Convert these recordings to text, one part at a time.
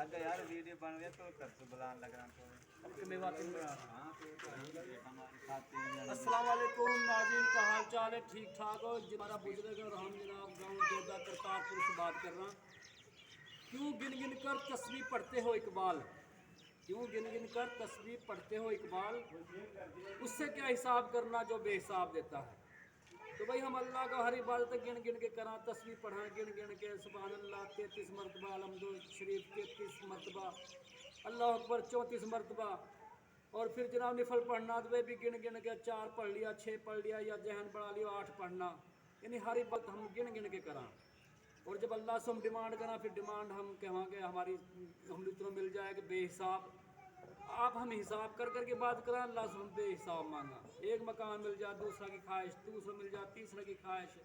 आगे यार वीडियो बन गया तो कर तो बुलाने लग रहा तो अब मैं बात नहीं बना रहा। हाँ तो हमारे साथ ही अस्सलाम वालेकुम नाज़रीन, का हाल चाल है? ठीक ठाक हो? हमारा बुजुर्ग और हम जनाब गाँव जोधा करतारपुर से बात कर रहा हूँ। क्यों गिन गिन कर तस्बीह पढ़ते हो इकबाल? क्यों गिन गिन कर तस्बीह पढ़ते हो इकबाल? उससे क्या हिसाब करना जो बेहिसाब देता है। तो भाई हम अल्लाह का हर इबादत गिन गिन के करा, तस्बीह पढ़ा गिन गिन के, सुबहान अल्लाह 33 मरतबा, अलहम्दुल शरीफ 33 मरतबा, अल्लाह अकबर 34 मरतबा, और फिर जनाब निफल पढ़ना तो वे भी गिन गिन के 4 पढ़ लिया, 6 पढ़ लिया, या जहन बढ़ा लिया 8 पढ़ना। यानी हर इबादत हम गिन गिन के करा। और जब अल्लाह से हम डिमांड करा, फिर डिमांड हम कहेंगे हमारी हम इतना मिल जाए कि बेहिसाब। आप हम हिसाब कर करके बात करा, अल्लाह से हम बेहिसाब मांगा। एक मकान मिल जाए, दूसरा की ख्वाहिश, दूसरा मिल जाए, तीसरा की ख्वाहिश,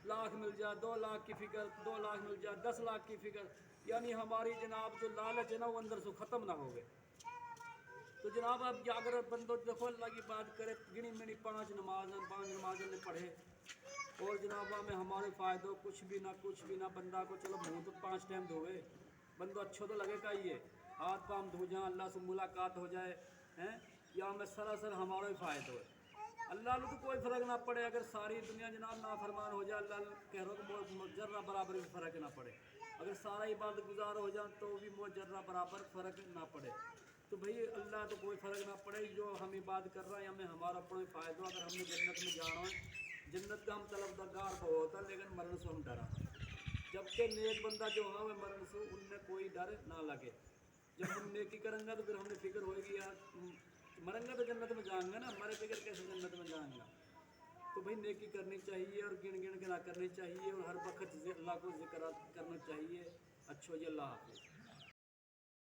लाख मिल जाए, 2 लाख की फिक्र, 2 लाख मिल जाए, 10 लाख की फिक्र। यानी हमारी जनाब जो लालच है ना वो अंदर से ख़त्म ना हो गए। तो जनाब अब अगर बंदो देखो अल्लाह की बात करे, गिनी मिनी 5 नमाज़ ने पढ़े, और जनाब में हमारे फ़ायदों कुछ भी ना बंदा को चलो मुँह तो 5 टाइम धोवे, बंदो अच्छो तो लगेगा ही है, हाथ पाँव धो जाए, अल्लाह से मुलाकात हो जाए हैं, या हमें सरासर हमारा ही फ़ायदा है। अल्लाह को तो कोई फ़र्क ना पड़े, अगर सारी दुनिया जनाब नाफरमान हो जाए, अल्लाह कह रहा तो जर्रा बराबर भी फ़र्क ना पड़े। अगर सारा इबादत गुजार हो जाए तो भी जर्रा बराबर फ़र्क ना पड़े। तो भाई अल्लाह तो कोई फ़र्क ना पड़े, जो हम इबादत कर रहे हैं हमें हमारा अपना फ़ायदा। अगर हमने जन्नत में जाना है, जन्नत का हम तलबगार बहुत है, लेकिन मरण से हम डरा। जबकि नेक बंदा जो है वह मरण से उनमें कोई डर ना लगे। जब हम नेकी करेंगे तो फिर हमें फिक्र होएगी यार मरेंगे तो जन्नत में जाएंगे ना, मरे बगैर कैसे जन्नत में जाएंगे। तो भाई नेकी करनी चाहिए और गिन गिन के ना करनी चाहिए, और हर वक्त अल्लाह को जिक्र करना चाहिए। अच्छो जी, अल्लाह हाफ़िज़।